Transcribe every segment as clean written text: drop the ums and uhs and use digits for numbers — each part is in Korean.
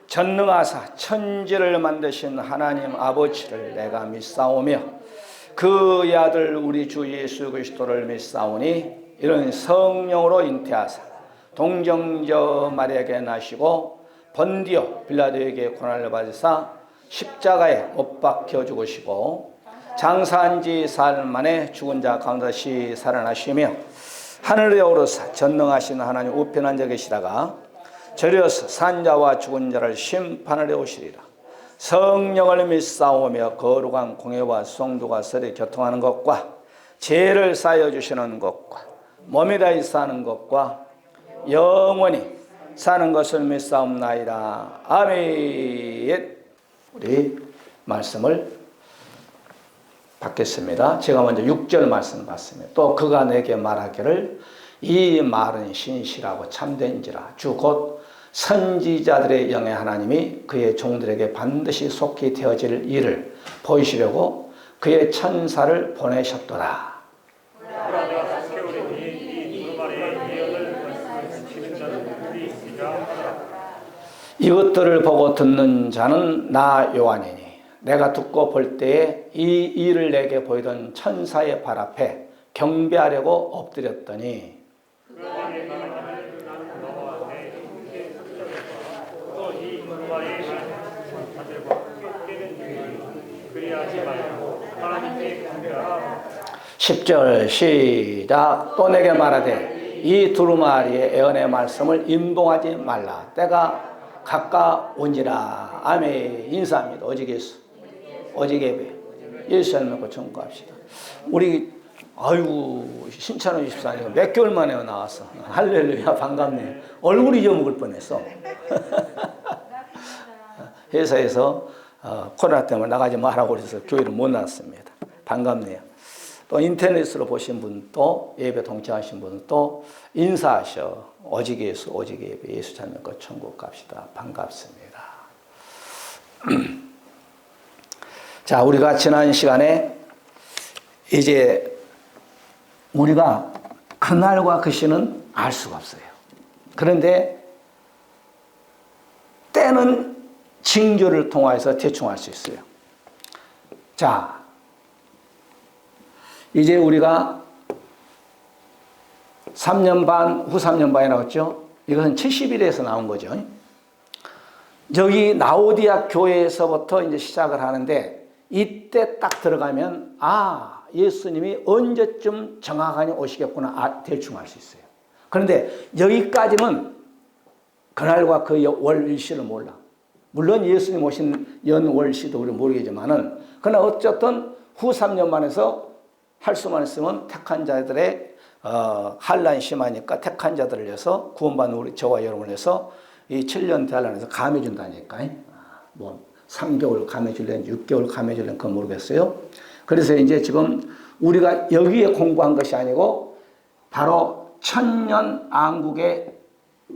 전능하사 천지를 만드신 하나님 아버지를 내가 믿사오며 그의 아들 우리 주 예수 그리스도를 믿사오니 이런 성령으로 잉태하사 동정녀 마리아에게 나시고 번디오 빌라도에게 고난을 받으사 십자가에 못 박혀 죽으시고 장사한 지 사흘 만에 죽은 자 가운데 다시 살아나시며 하늘에 오르사 전능하신 하나님 우편한 자 계시다가 저려서 산자와 죽은 자를 심판하려 오시리라. 성령을 믿사오며 거룩한 공예와 성도가 서로 교통하는 것과 죄를 사하여 주시는 것과 몸이 다히 사는 것과 영원히 사는 것을 믿사옵나이다. 아멘. 우리 말씀을 받겠습니다. 제가 먼저 6절 말씀 받습니다. 또 그가 내게 말하기를 이 말은 신실하고 참된지라. 주 곧 선지자들의 영의 하나님이 그의 종들에게 반드시 속히 되어질 일을 보이시려고 그의 천사를 보내셨더라. 이것들을 보고 듣는 자는 나 요한이니 내가 듣고 볼 때에 이 일을 내게 보이던 천사의 발 앞에 경배하려고 엎드렸더니 (10절) 시작. 또 내게 말하되 이 두루마리의 예언의 말씀을 임봉하지 말라. 때가 가까운지라. 아멘. 인사합니다. 오직 예수, 오직 예배, 예수 안 믿고 청구합시다. 우리 신찬호 집사님 몇 개월 만에 나왔어. 할렐루야, 반갑네. 얼굴 잊어먹을 뻔했어. 회사에서 코로나 때문에 나가지 말라고 그래서 교회를 못 나왔습니다. 반갑네요. 또 인터넷으로 보신 분도 예배 동참하신 분도 인사하셔. 오직 예수, 오직 예배, 예수 잘 믿고 천국 갑시다. 반갑습니다. 자, 우리가 지난 시간에 이제 우리가 그날과 그 시는 알 수가 없어요. 그런데 때는 징조를 통해서 대충 알 수 있어요. 자, 이제 우리가 3년 반, 후 3년 반이 나왔죠. 이것은 70일에서 나온 거죠. 여기 라오디아 교회에서부터 이제 시작을 하는데 이때 딱 들어가면 예수님이 언제쯤 정확하게 오시겠구나 대충 알 수 있어요. 그런데 여기까지는 그날과 그 월일시를 몰라. 물론 예수님 오신 연월시도 우리 모르겠지만은 그러나 어쨌든 후 3년 만에서 할 수만 있으면 택한 자들의 환란이 심하니까 택한 자들을 위해서 구원받는 우리 저와 여러분을 위해서 이 7년 대환란에서 감해 준다니까. 뭐 3개월 감해 줄래는지 6개월 감해 줄래는 그건 모르겠어요. 그래서 이제 지금 우리가 여기에 공부한 것이 아니고 바로 천년 왕국에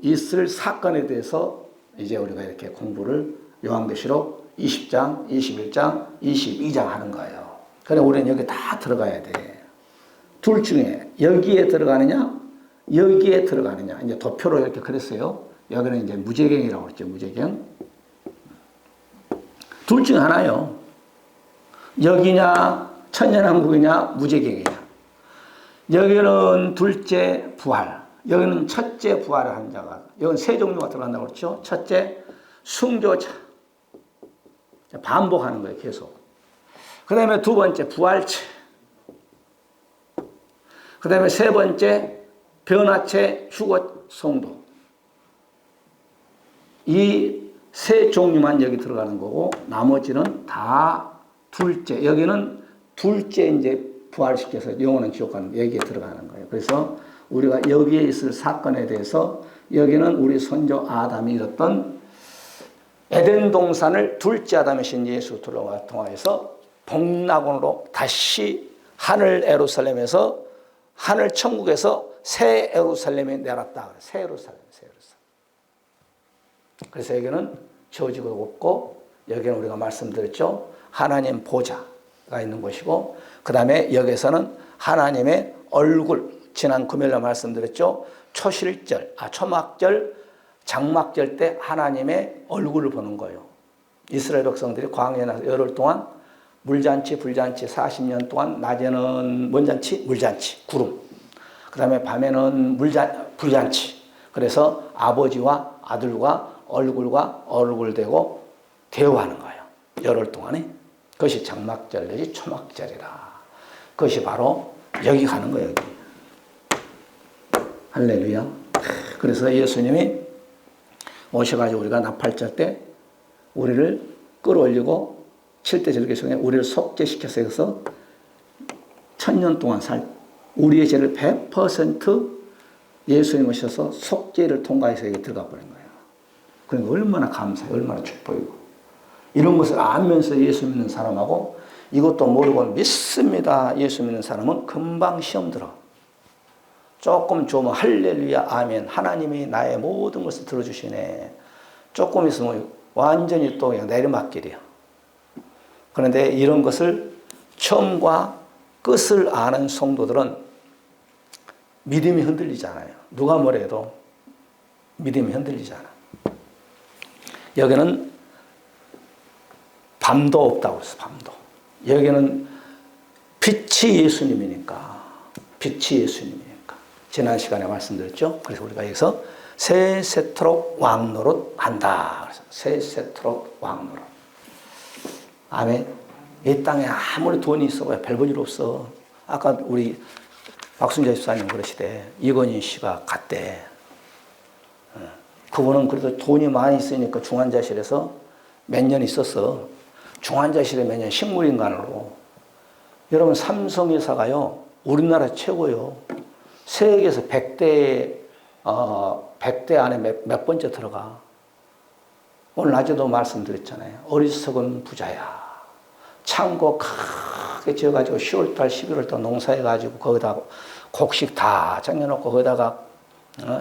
있을 사건에 대해서 이제 우리가 이렇게 공부를 요한계시록 20장, 21장, 22장 하는 거예요. 그래 우리는 여기 다 들어가야 돼. 둘 중에 여기에 들어가느냐, 여기에 들어가느냐. 이제 도표로 이렇게 그랬어요. 여기는 이제 무제경이라고 그랬죠. 무제경. 둘 중에 하나요. 여기냐, 천년왕국이냐, 무제경이냐. 여기는 둘째 부활. 여기는 첫째 부활을 한 자가. 여기는 세 종류가 들어간다고 그랬죠. 첫째, 순교자. 반복하는 거예요. 계속. 그 다음에 두 번째, 부활체. 그 다음에 세 번째, 변화체, 휴거, 성도. 이 세 종류만 여기 들어가는 거고, 나머지는 다 둘째. 여기는 둘째 이제 부활시켜서 영원한 지옥 가는 여기에 들어가는 거예요. 그래서 우리가 여기에 있을 사건에 대해서 여기는 우리 선조 아담이 잃었던 에덴 동산을 둘째 아담이신 예수 통하여서 복락원으로 다시 하늘 예루살렘에서 하늘 천국에서 새 예루살렘에 내렸다. 새 예루살렘. 그래서 여기는 저지가 없고 여기는 우리가 말씀드렸죠. 하나님 보좌가 있는 곳이고 그 다음에 여기서는 하나님의 얼굴 지난 금요일에 말씀드렸죠. 초막절 장막절 때 하나님의 얼굴을 보는 거예요. 이스라엘 백성들이 광야에 나서 열흘 동안 물잔치, 불잔치 40년 동안 낮에는 뭔 잔치? 물잔치, 구름. 그 다음에 밤에는 불잔치. 그래서 아버지와 아들과 얼굴과 얼굴 대고 대화하는 거예요. 열흘 동안에. 그것이 장막절 내지 초막절이라. 그것이 바로 여기 가는 거예요. 여기. 할렐루야. 그래서 예수님이 오셔가지고 우리가 나팔절 때 우리를 끌어올리고 7대 절기 중에 우리를 속죄시켜서 해서 1000년 동안 우리의 죄를 100% 예수님 오셔서 속죄를 통과해서 여기 들어가 버린 거예요. 그러니까 얼마나 감사해, 얼마나 축복이고. 이런 것을 알면서 예수 믿는 사람하고 이것도 모르고 믿습니다. 예수 믿는 사람은 금방 시험 들어. 조금 주면 할렐루야, 아멘. 하나님이 나의 모든 것을 들어주시네. 조금 있으면 완전히 또 그냥 내리막길이야. 그런데 이런 것을 처음과 끝을 아는 성도들은 믿음이 흔들리잖아요. 누가 뭐래도 믿음이 흔들리잖아. 여기는 밤도 없다고 그랬어, 밤도. 여기는 빛이 예수님이니까. 빛이 예수님이니까. 지난 시간에 말씀드렸죠. 그래서 우리가 여기서 세세토록 왕노릇 한다. 그래서 세세토록 왕노릇. 아멘. 이 땅에 아무리 돈이 있어봐야 별 볼 일 없어. 아까 우리 박순자 집사님 그러시대. 이건희 씨가 갔대. 그분은 그래도 돈이 많이 있으니까 중환자실에서 몇 년 있었어. 중환자실에 몇 년 식물인간으로. 여러분 삼성회사가요. 우리나라 최고요. 세계에서 100대 안에 몇 번째 들어가. 오늘 낮에도 말씀드렸잖아요. 어리석은 부자야. 창고 크게 지어가지고 10월달, 11월달 농사해가지고 거기다 곡식 다 쟁여놓고 거기다가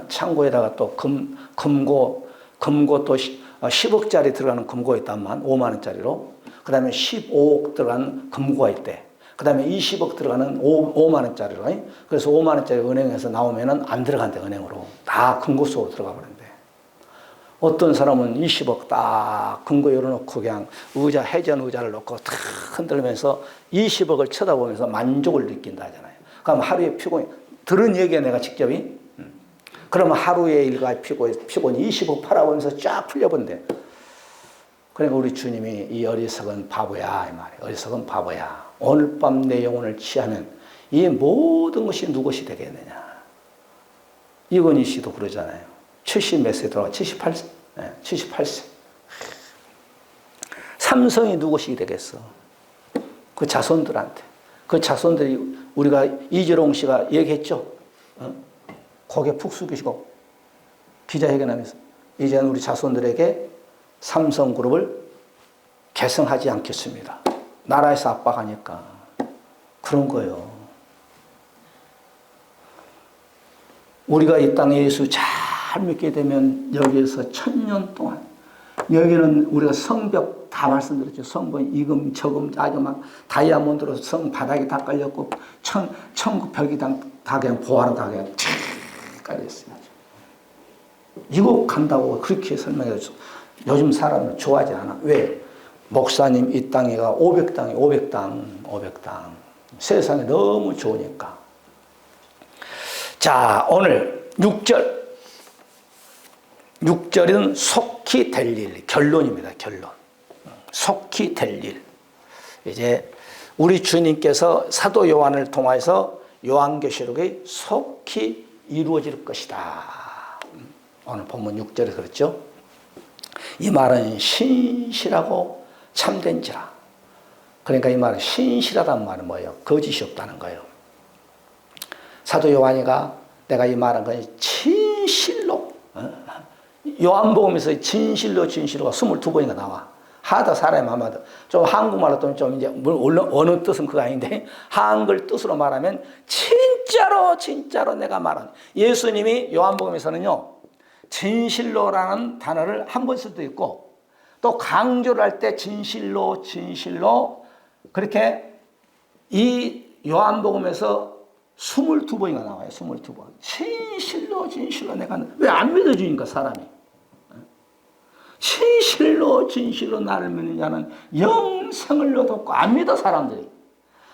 창고에다가 또 금고 또 10억짜리 들어가는 금고가 있단만 5만 원짜리로. 그 다음에 15억 들어가는 금고가 있대. 그 다음에 20억 들어가는 5만 원짜리로. 그래서 5만 원짜리 은행에서 나오면은 안 들어간대, 은행으로. 다 금고 속으로 들어가 버린대. 어떤 사람은 20억 딱 금고 열어놓고 그냥 해전 의자를 놓고 탁 흔들면서 20억을 쳐다보면서 만족을 느낀다 하잖아요. 그럼 하루에 피곤이, 들은 얘기야 내가 직접이. 그러면 하루에 일과 피곤이 20억 팔아보면서 쫙 풀려본대. 그러니까 우리 주님이 이 어리석은 바보야, 이 말이에요. 어리석은 바보야. 오늘 밤 내 영혼을 취하면 이 모든 것이 누구시 되겠느냐. 이건희 씨도 그러잖아요. 70 몇 세 돌아가, 78세? 네, 78세. 삼성이 누구시 되겠어. 그 자손들한테. 그 자손들이 우리가 이재롱 씨가 얘기했죠. 고개 푹 숙이시고 기자회견하면서 이제는 우리 자손들에게 삼성그룹을 계승하지 않겠습니다. 나라에서 압박하니까. 그런 거예요. 우리가 이 땅에 예수 잘 믿게 되면 여기에서 1000년 동안, 여기는 우리가 성벽 다 말씀드렸죠. 성벽 이금 저금 아주 막 다이아몬드로 성 바닥이 다 깔렸고 천국 벽이 다 그냥 보화로 다 그냥 쫙 깔렸어요. 이거 간다고 그렇게 설명해줬어. 요즘 사람은 좋아하지 않아. 왜? 목사님 이 땅에가 500당. 세상이 너무 좋으니까. 자, 오늘 6절. 6절은 속히 될 일, 결론입니다. 결론. 속히 될 일. 이제 우리 주님께서 사도 요한을 통해서 요한계시록이 속히 이루어질 것이다. 오늘 본문 6절에 그렇죠. 이 말은 신실하고 참된지라. 그러니까 이 말은 신실하다는 말은 뭐예요? 거짓이 없다는 거예요. 사도 요한이가 내가 이 말한 건 진실로, 요한복음에서 진실로가 22번이나 나와. 하다 사람의 마음마다. 좀 한국말로 또 좀 이제 물론 어느 뜻은 그거 아닌데 한글 뜻으로 말하면 진짜로 내가 말한. 예수님이 요한복음에서는요 진실로라는 단어를 한 번 쓸 때 있고 또 강조를 할 때 진실로 그렇게 이 요한복음에서 22번이나 나와요. 22번. 진실로 내가 왜 안 믿어주니까 사람이. 진실로 진실로 나를 믿는 자는 영생을 얻었고, 안 믿어 사람들이.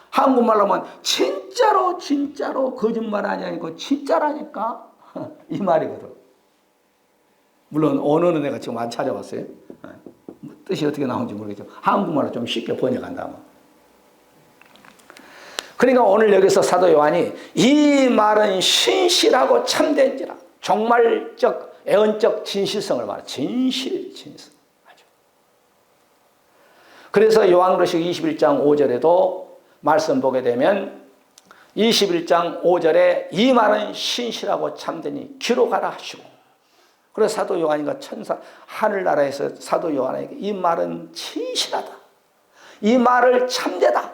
한국말로 하면 진짜로 진짜로 거짓말 아니고 진짜라니까 이 말이거든. 물론 언어는 내가 지금 안 찾아봤어요. 뜻이 어떻게 나오는지 모르겠지만 한국말로 좀 쉽게 번역한다면. 그러니까 오늘 여기서 사도 요한이 이 말은 신실하고 참된지라, 종말적 애언적 진실성을 말해. 진실. 그래서 요한계시록 21장 5절에도 말씀 보게 되면 21장 5절에 이 말은 신실하고 참되니 기록하라 하시고, 그래서 사도 요한이가 천사 하늘나라에서 사도 요한에게 이 말은 진실하다, 이 말을 참되다,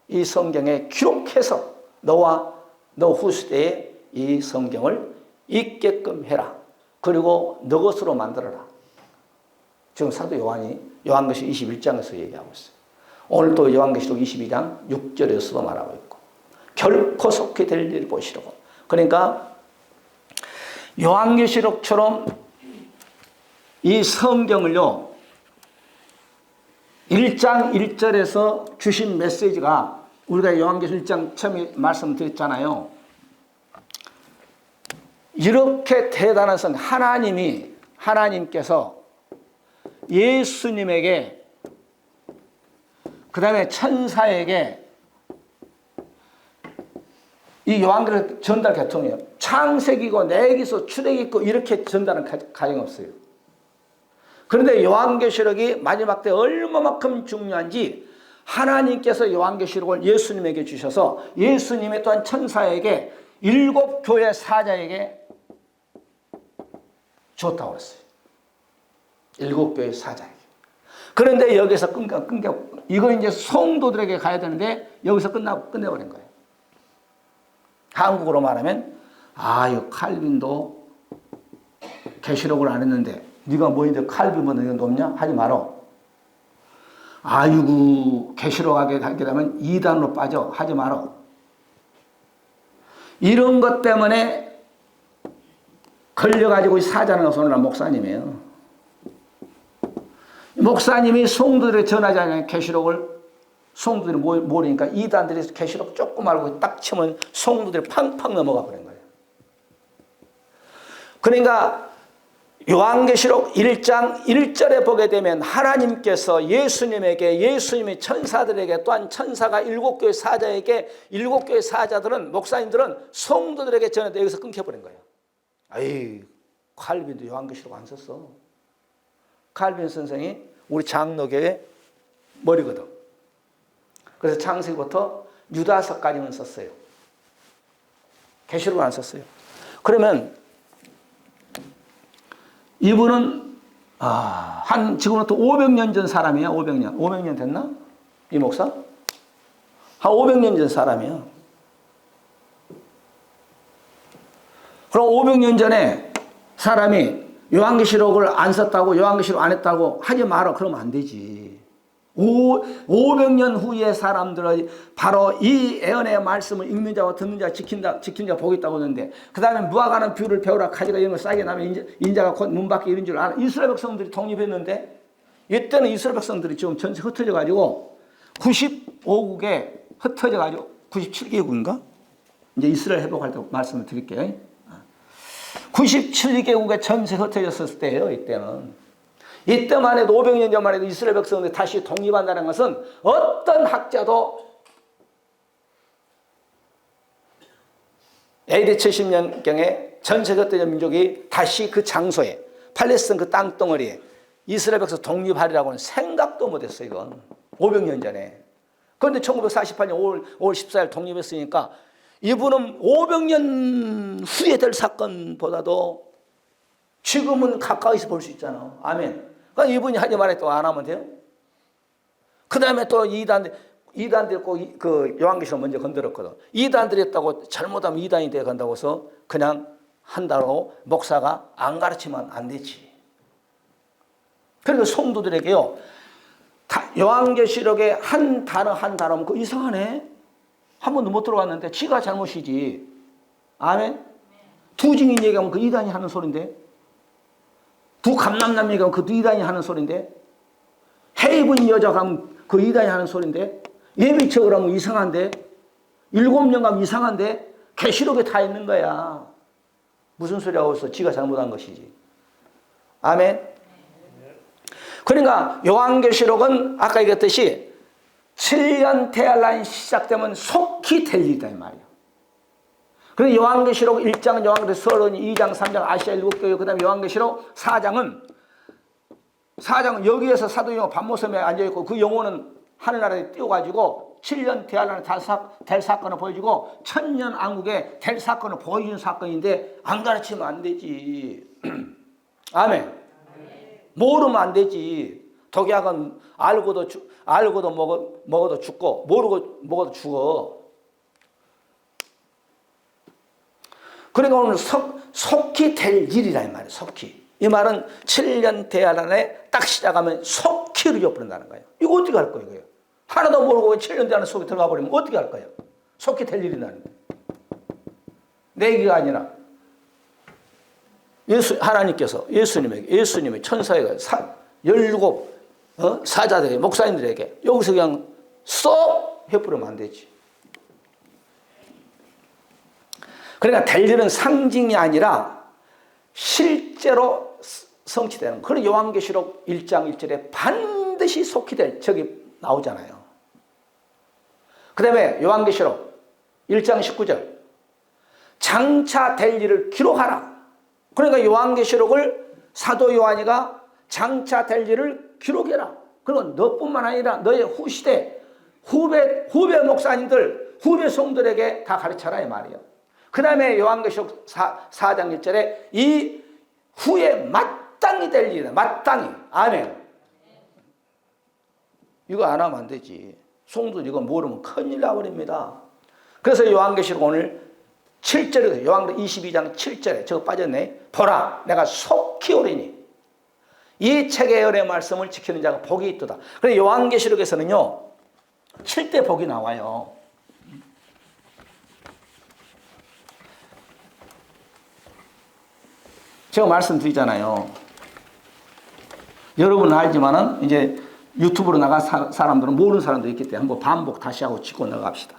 이 성경에 기록해서 너와 너 후세대에 이 성경을 읽게끔 해라. 그리고 너 것으로 만들어라. 지금 사도 요한이 요한계시록 21장에서 얘기하고 있어요. 오늘 또 요한계시록 22장 6절에서도 말하고 있고, 결코 속히 될 일을 보시려고. 그러니까 요한계시록처럼 이 성경을요, 1장 1절에서 주신 메시지가, 우리가 요한계시록 1장 처음에 말씀드렸잖아요. 이렇게 대단한 성, 하나님께서 예수님에게, 그 다음에 천사에게 이 요한계시록 전달 계통이에요. 창세기고 내기서 출애기고 이렇게 전달은 가령 없어요. 그런데 요한계시록이 마지막 때 얼마만큼 중요한지, 하나님께서 요한계시록을 예수님에게 주셔서 예수님이 또한 천사에게 7 교회 사자에게 줬다고 그랬어요. 7 교회 사자에게. 그런데 여기서 이거 이제 성도들에게 가야 되는데 여기서 끝내버린 거예요. 한국어로 말하면, 이 칼빈도 계시록을 안 했는데 네가 뭐인데 칼빈보다 네가 높냐? 하지 마라. 아이고, 계시록 하게 되면 2단으로 빠져. 하지 마라. 이런 것 때문에 걸려가지고 사자는 오늘날 목사님이에요. 목사님이 성도들에게 전하지 않으면 계시록을 성도들이 모르니까 이단들이 계시록 조금 알고 딱 치면 성도들이 팡팡 넘어가 버린 거예요. 그러니까 요한계시록 1장 1절에 보게 되면 하나님께서 예수님에게, 예수님이 천사들에게, 또한 천사가 7 교회 사자에게, 7 교회 사자들은, 목사님들은 성도들에게 전했는데 여기서 끊겨버린 거예요. 칼빈도 요한계시록 안 썼어. 칼빈 선생이 우리 장로교의 머리거든. 그래서 창세기부터 유다서까지는 썼어요. 계시록을 안 썼어요. 그러면 이분은 지금부터 500년 전 사람이야. 500년 됐나? 이 목사? 한 500년 전 사람이야. 그럼 500년 전에 사람이 요한계시록을 안 썼다고, 요한계시록 안 했다고 하지 마라. 그러면 안 되지. 500년 후의 사람들은 바로 이 예언의 말씀을 읽는 자와 듣는 자, 지킨 자 복이 있다고 하는데, 그 다음에 무화과는 뷰를 배우라, 가지가 이런 걸 싸게 나면 인자가 곧 문 밖에 이런 줄 알아. 이스라엘 백성들이 독립했는데, 이때는 이스라엘 백성들이 지금 전체 흩어져가지고 95국에 흩어져가지고 97개국인가? 이제 이스라엘 회복할 때 말씀을 드릴게요. 97개국에 전체 흩어졌을 때예요. 이때만 해도 500년 전만 해도 이스라엘 백성들이 다시 독립한다는 것은 어떤 학자도 AD 70년경에 전체 흩어진 민족이 다시 그 장소에, 팔레스타인 그 땅덩어리에 이스라엘 백성 독립하리라고는 생각도 못했어요. 이건 500년 전에. 그런데 1948년 5월 14일 독립했으니까 이분은 500년 후에 될 사건보다도 지금은 가까이서 볼 수 있잖아. 아멘. 그러니까 이분이 하지 말했다고 안 하면 돼요? 그 다음에 또 이단들 꼭 그 요한계시록 먼저 건드렸거든. 이단들이 했다고 잘못하면 이단이 되어 간다고 해서 그냥 한다고 목사가 안 가르치면 안 되지. 그러니까 성도들에게요, 요한계시록의 한 단어면 그 이상하네. 한 번도 못 들어갔는데 지가 잘못이지. 아멘. 두 증인 얘기하면 그 이단이 하는 소리인데, 두 감남남이가 그 이단이 하는 소리인데, 해입은 여자가 하면 그 이단이 하는 소리인데, 예비척을 하면 이상한데, 7년 가면 이상한데, 계시록에 다 있는 거야. 무슨 소리 하고 있어? 지가 잘못한 것이지. 아멘. 그러니까 요한계시록은 아까 얘기했듯이 7년 대환란이 시작되면 속히 될 일이다 이 말이야. 그래서 요한계시록 1장은 요한계시록 서론, 2장, 3장 아시아 7교회, 그 다음에 요한계시록 4장은 여기에서 사도 영혼 밤모섬에 앉아있고 그 영혼은 하늘나라에 띄워가지고 7년 대환란에 될 사건을 보여주고 1000년 왕국에 될 사건을 보여주는 사건인데 안 가르치면 안 되지. 아멘. 모르면 안 되지. 독약은 알고도 먹어도 죽고 모르고 먹어도 죽어. 그러니까 오늘 속히 될 일이라 이 말이에요. 속히. 이 말은 7년 대환란에 딱 시작하면 속히 이루어버린다는 거예요. 이거 어떻게 할 거예요? 하나도 모르고 7년 대환란 속에 들어가 버리면 어떻게 할 거예요? 속히 될 일이라는 거예요. 내 얘기가 아니라 하나님께서 예수님의 천사에게 17 사자들에게 목사님들에게 여기서 그냥 쏙 해버리면 안 되지. 그러니까 될 일은 상징이 아니라 실제로 성취되는. 그런 요한계시록 1장 1절에 반드시 속히 될 저기 나오잖아요. 그 다음에 요한계시록 1장 19절 장차 될 일을 기록하라. 그러니까 요한계시록을 사도 요한이가 장차 될 일을 기록해라. 그리고 너뿐만 아니라 너의 후시대 후배 목사님들 후배 성들에게 다 가르쳐라 이 말이에요. 그 다음에 요한계시록 4장 1절에 이 후에 마땅히 될 일이다. 마땅히. 아멘. 이거 안 하면 안 되지. 성도들 이거 모르면 큰일 나버립니다. 그래서 요한계시록 오늘 7절에 요한계시록 22장 7절에 저거 빠졌네. 보라 내가 속히 오리니 이 책의 열의 말씀을 지키는 자가 복이 있도다. 그래서 요한계시록에서는요 7대 복이 나와요. 제가 말씀드리잖아요. 여러분은 알지만은 이제 유튜브로 나간 사람들은 모르는 사람도 있기 때문에 한번 반복 다시 하고 짚고 나갑시다.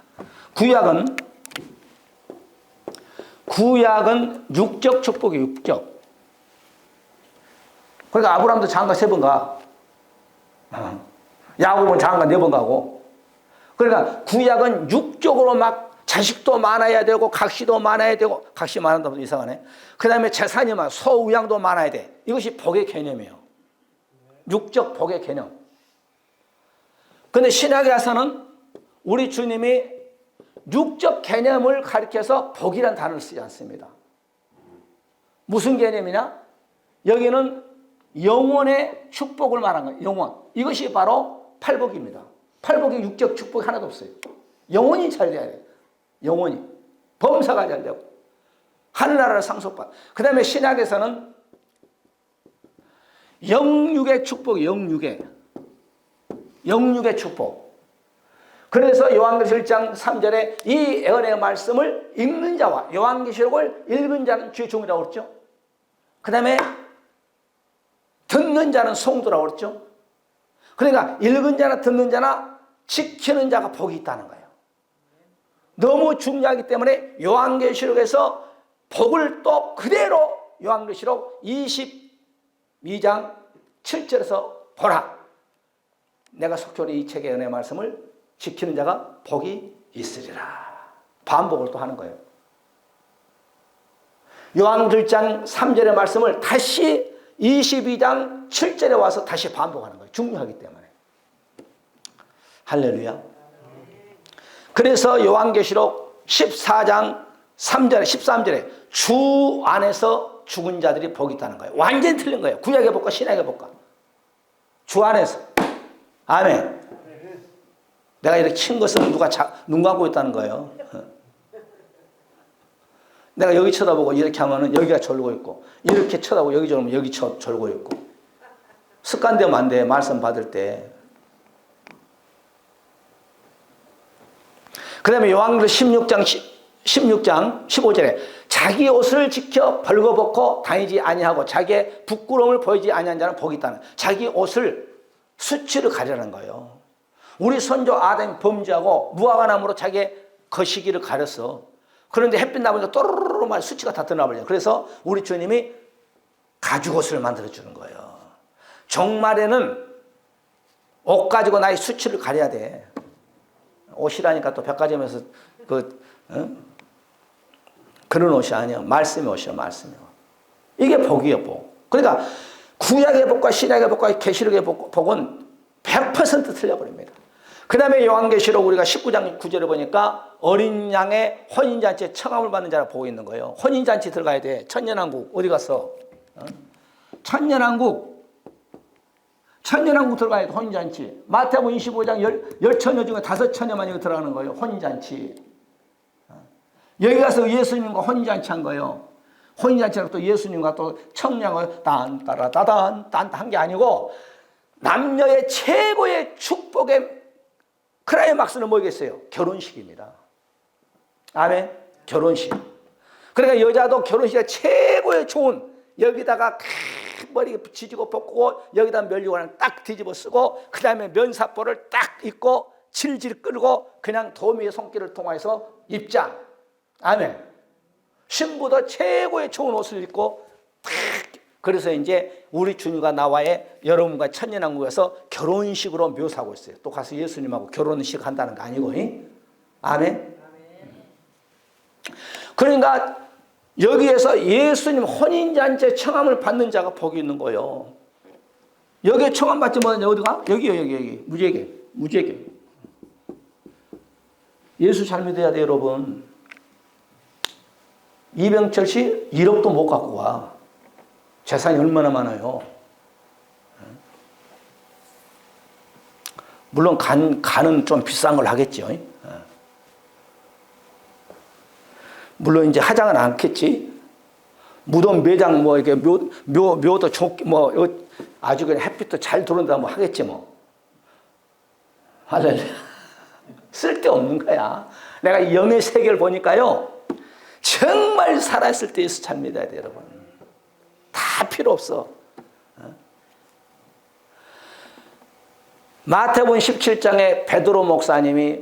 구약은 육적 축복이 육적. 그러니까 아브라함도 장가 3번 가. 야곱은 장가 4번 가고. 그러니까 구약은 육적으로 막 자식도 많아야 되고 각시도 많아야 되고 각시 많은다면 이상하네. 그 다음에 재산이 많아 소우양도 많아야 돼. 이것이 복의 개념이에요. 육적 복의 개념. 그런데 신약에 와서는 우리 주님이 육적 개념을 가리켜서 복이란 단어를 쓰지 않습니다. 무슨 개념이냐? 여기는 영원의 축복을 말한 거예요. 영원. 이것이 바로 팔복입니다. 팔복이 육적 축복이 하나도 없어요. 영원히 잘 돼야 돼요. 영원히. 범사가 잘 되고 하늘나라를 상속받고. 그 다음에 신약에서는 영육의 축복, 영육의 축복. 그래서 요한계시록 1장 3절에 이 예언의 말씀을 읽는 자와 요한계시록을 읽은 자는 주의 종이라고 그랬죠. 그 다음에 듣는 자는 성도라고 그랬죠. 그러니까 읽은 자나 듣는 자나 지키는 자가 복이 있다는 거예요. 너무 중요하기 때문에 요한계시록에서 복을 또 그대로 요한계시록 22장 7절에서 보라. 내가 속히 오니 이 책의 은혜의 말씀을 지키는 자가 복이 있으리라. 반복을 또 하는 거예요. 요한계시록 3절의 말씀을 다시 22장 7절에 와서 다시 반복하는 거예요. 중요하기 때문에. 할렐루야. 그래서 요한계시록 14장 3절에 13절에 주 안에서 죽은 자들이 복이 있다는 거예요. 완전히 틀린 거예요. 구약의 복과 신약의 복과. 주 안에서. 아멘. 내가 이렇게 친 것은 누가 눈 감고 있다는 거예요. 내가 여기 쳐다보고 이렇게 하면은 여기가 졸고 있고, 이렇게 쳐다보고 여기 졸면 여기 졸고 있고. 습관되면 안 돼. 말씀 받을 때. 그 다음에 요한계시록 16장 15절에 자기 옷을 지켜 벌거벗고 다니지 아니하고 자기의 부끄러움을 보이지 아니한 자는 복이 있다는, 자기 옷을 수치를 가리라는 거예요. 우리 선조 아담이 범죄하고 무화과나무로 자기의 거시기를 가렸어. 그런데 햇빛 나보니까 또르르르 수치가 다 드러나버려요. 그래서 우리 주님이 가죽옷을 만들어주는 거예요. 종말에는 옷 가지고 나의 수치를 가려야 돼. 옷이라니까 또 백화점에서 그런 옷이 아니야. 말씀의 옷이야, 말씀의 옷. 이게 복이에요, 복. 그러니까 구약의 복과 신약의 복과 계시록의 복은 100% 틀려버립니다. 그 다음에 요한계시록 우리가 19장 9절에 보니까 어린 양의 혼인잔치에 청함을 받는 자를 보고 있는 거예요. 혼인잔치 들어가야 돼. 천년왕국 어디 갔어? 천년왕국 들어가야 돼. 혼인잔치. 마태복음 25장 10처녀 중에 5처녀만 여기 들어가는 거예요. 혼인잔치. 여기 가서 예수님과 혼인잔치 한 거예요. 혼인잔치는 또 예수님과 또 청량을 딴따라따단 한 게 아니고 남녀의 최고의 축복의 크라이막스는 뭐겠어요? 결혼식입니다. 아멘. 결혼식. 그러니까 여자도 결혼식에 최고의 좋은, 여기다가 머리 지지고 벗고 여기다 면류관을 딱 뒤집어 쓰고 그 다음에 면사포를 딱 입고 질질 끌고 그냥 도미의 손길을 통해서 입자. 아멘. 신부도 최고의 좋은 옷을 입고 딱. 그래서 이제 우리 주님과 나와의 여러분과 천년왕국에서 결혼식으로 묘사하고 있어요. 또 가서 예수님하고 결혼식 한다는 거 아니고. 아멘. 그러니까 여기에서 예수님 혼인잔치에 청함을 받는 자가 복이 있는 거예요. 여기에 청함 받지 못하냐 어디가? 여기요, 여기. 무지개. 예수 잘 믿어야 돼요, 여러분. 이병철 씨 1억도 못 갖고 와. 재산이 얼마나 많아요. 물론 간은 좀 비싼 걸 하겠죠. 물론 이제 화장은 않겠지. 무덤 매장 뭐 이렇게 묘도 좋게 뭐 아주 그냥 햇빛도 잘 들어온다 뭐 하겠지 뭐. 할렐루야. 쓸데없는 거야. 내가 영의 세계를 보니까요. 정말 살아있을 때 예수 잘 믿어야 돼, 여러분. 다 필요 없어. 마태복음 17장에 베드로 목사님이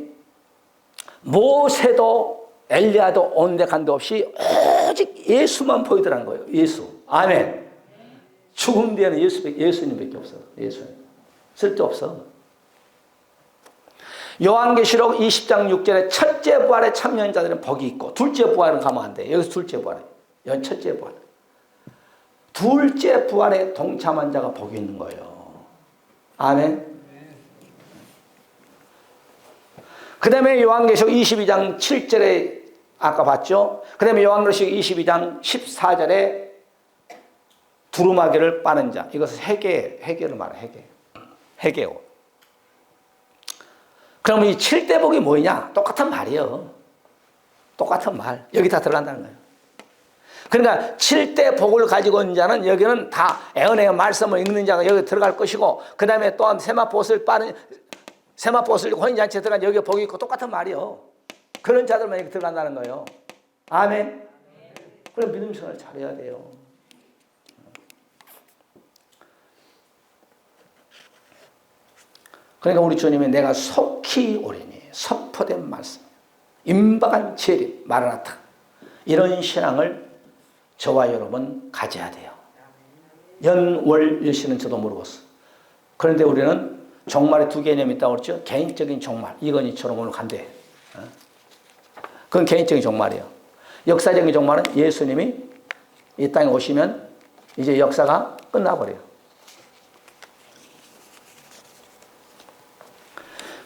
모세도 엘리야도 온데 간데 없이 오직 예수만 보이더란 거예요. 예수. 아멘. 죽음 뒤에는 예수님밖에 없어. 예수님. 쓸데없어. 요한계시록 20장 6절에 첫째 부활에 참여한 자들은 복이 있고 둘째 부활은 가면 안 돼. 여기서 둘째 부활에. 여기 첫째 부활. 둘째 부활에 동참한 자가 복이 있는 거예요. 아멘. 그 다음에 요한계시록 22장 7절에 아까 봤죠? 그 다음에 요한계시록 22장 14절에 두루마기를 빠는 자. 이것은 회개를 말해, 회개요. 그러면 이 7대 복이 뭐냐? 똑같은 말이에요. 똑같은 말. 여기 다 들어간다는 거예요. 그러니까 7대 복을 가지고 있는 자는 여기는 다 애언의 말씀을 읽는 자가 여기 들어갈 것이고 그 다음에 또한 세마포옷을 혼인잔치에 들어간 여기 복이 있고 똑같은 말이요. 그런 자들만 여기 들어간다는 거예요. 아멘. 그럼 믿음 생활을 잘해야 돼요. 그러니까 우리 주님이 내가 속히 오리니 선포된 말씀, 임박한 재림, 마라나타, 이런 신앙을 저와 여러분 가져야 돼요. 연월일시는 저도 모르겠어. 그런데 우리는 종말에 두 개념이 있다고 그랬죠. 개인적인 종말, 이건희처럼 오늘 간대. 그건 개인적인 종말이에요. 역사적인 종말은 예수님이 이 땅에 오시면 이제 역사가 끝나버려요.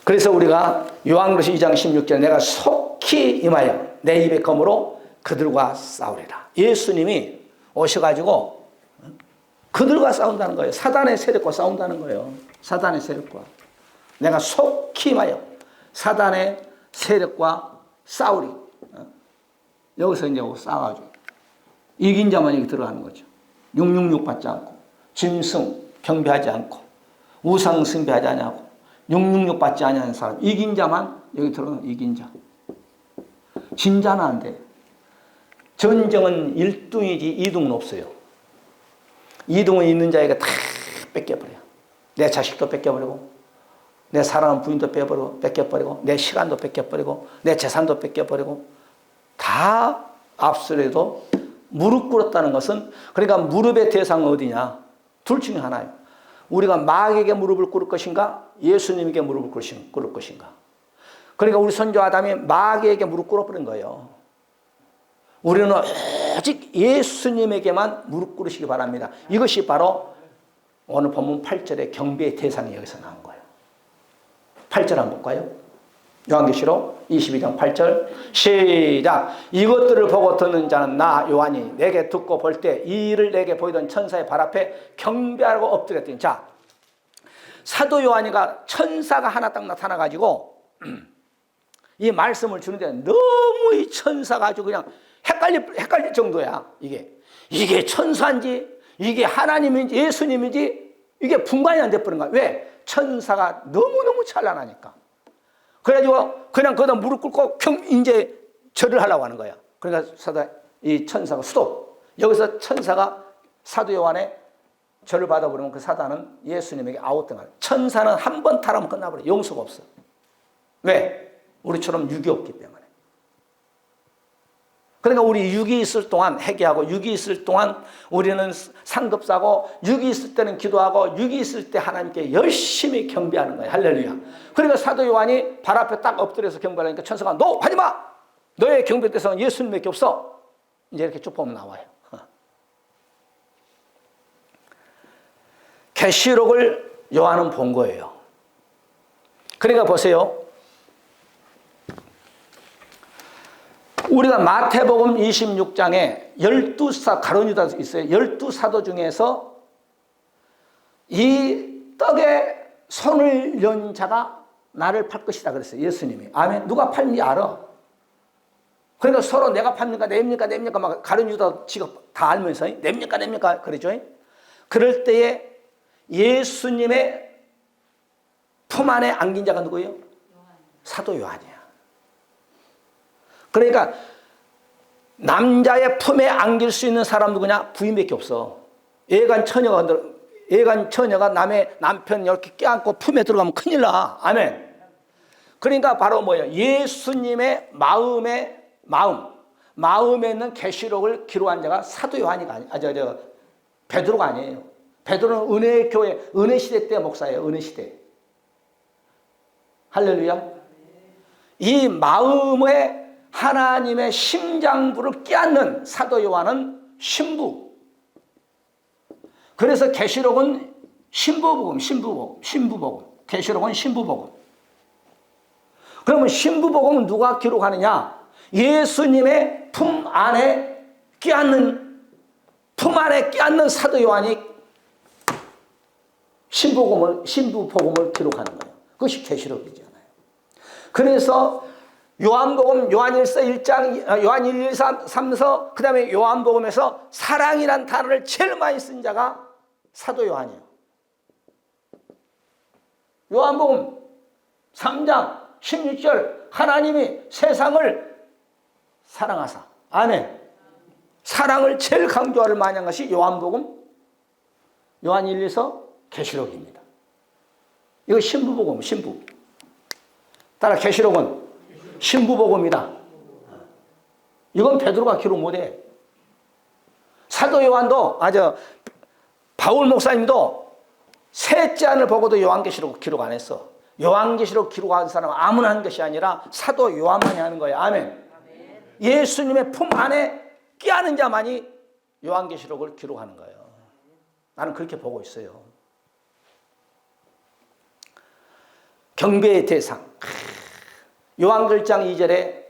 그래서 우리가 요한계시록 2장 16절에 내가 속히 임하여 내 입의 검으로 그들과 싸우리라. 예수님이 오셔가지고 그들과 싸운다는 거예요. 사단의 세력과 싸운다는 거예요. 사단의 세력과. 내가 속히 임하여 사단의 세력과 싸우리. 여기서 이제 싸워가지고 이긴 자만 여기 들어가는 거죠. 666 받지 않고 짐승 경배하지 않고 우상 숭배하지 않고 666 받지 않는 사람, 이긴 자만 여기 들어가는 이긴 자. 진 자는 안 돼. 전쟁은 1등이지 2등은 없어요. 2등은 있는 자에게 다 뺏겨버려요. 내 자식도 뺏겨버리고, 내 사랑하는 부인도 뺏겨버리고, 내 시간도 뺏겨버리고, 내 재산도 뺏겨버리고, 다 앞서려도 무릎 꿇었다는 것은, 그러니까 무릎의 대상은 어디냐? 둘 중에 하나예요. 우리가 마귀에게 무릎을 꿇을 것인가? 예수님에게 무릎을 꿇을 것인가? 그러니까 우리 선조 아담이 마귀에게 무릎 꿇어버린 거예요. 우리는 오직 예수님에게만 무릎 꿇으시기 바랍니다. 이것이 바로 오늘 본문 8절의 경배의 대상이 여기서 나온 거예요. 8절 한번 볼까요? 요한계시록 22장 8절 시작. 이것들을 보고 듣는 자는 나 요한이 내게 듣고 볼 때 이 일을 내게 보이던 천사의 발 앞에 경배하고 엎드렸더니, 자, 사도 요한이가 천사가 하나 딱 나타나가지고 이 말씀을 주는데 너무 이 천사가 아주 그냥 헷갈릴 정도야. 이게 천사인지 이게 하나님인지 예수님인지 이게 분간이 안 돼버린 거야. 왜? 천사가 너무너무 찬란하니까. 그래가지고 그냥 거기다 무릎 꿇고 이제 절을 하려고 하는 거야. 그러니까 이 천사가 수도. 여기서 천사가 사도 요한의 절을 받아버리면 그 사단은 예수님에게 아웃된 거야. 천사는 한 번 타라면 끝나버려. 용서가 없어. 왜? 우리처럼 육이 없기 때문에. 그러니까 우리 육이 있을 동안 회개하고, 육이 있을 동안 우리는 상급사고, 육이 있을 때는 기도하고, 육이 있을 때 하나님께 열심히 경배하는 거예요. 할렐루야. 그러니까 사도 요한이 발 앞에 딱 엎드려서 경배하니까 천사가 너 하지 마. 너의 경배 대상은 예수님밖에 없어. 이제 이렇게 쭉 보면 나와요. 계시록을 요한은 본 거예요. 그러니까 보세요. 우리가 마태복음 26장에 12사 가룟유다 있어요. 12사도 중에서 이 떡에 손을 연 자가 나를 팔 것이다 그랬어요. 예수님이. 아멘. 누가 팔는지 알아. 그러니까 서로 내가 팝니까 냅니까 막 가룟유다 지가 다 알면서 냅니까 그러죠. 그럴 때에 예수님의 품 안에 안긴 자가 누구예요? 사도 요한이야. 그러니까 남자의 품에 안길 수 있는 사람 누구냐? 부인밖에 없어. 애간 처녀가 남의 남편 이렇게 껴안고 품에 들어가면 큰일 나. 아멘. 그러니까 바로 뭐예요? 예수님의 마음에 있는 계시록을 기록한 자가 사도 요한이가 베드로가 아니에요. 베드로는 은혜의 교회, 은혜 시대 때 목사예요. 은혜 시대. 할렐루야. 이 마음에 하나님의 심장부를 끼얹는 사도 요한은 신부. 그래서 계시록은 신부복음. 계시록은 신부복음. 그러면 신부복음은 누가 기록하느냐? 예수님의 품 안에 끼얹는 사도 요한이 신부복음을 기록하는 거예요. 그것이 계시록이잖아요. 그래서 요한복음, 요한일서 1장, 요한 1, 2, 3서, 그 다음에 요한복음에서 사랑이란 단어를 제일 많이 쓴 자가 사도 요한이에요. 요한복음 3장 16절 하나님이 세상을 사랑하사. 아멘. 사랑을 제일 강조하를 많이 한 것이 요한복음, 요한 1, 2서 계시록입니다. 이거 신부복음, 신부. 따라 계시록은 신부복음이다. 이건 베드로가 기록 못해. 사도 요한도, 바울 목사님도 셋째 안을 보고도 요한계시록 기록 안 했어. 요한계시록 기록한 사람은 아무나 하는 것이 아니라 사도 요한만이 하는 거예요. 아멘. 예수님의 품 안에 끼하는 자만이 요한계시록을 기록하는 거예요. 나는 그렇게 보고 있어요. 경배의 대상. 요한글장 2절에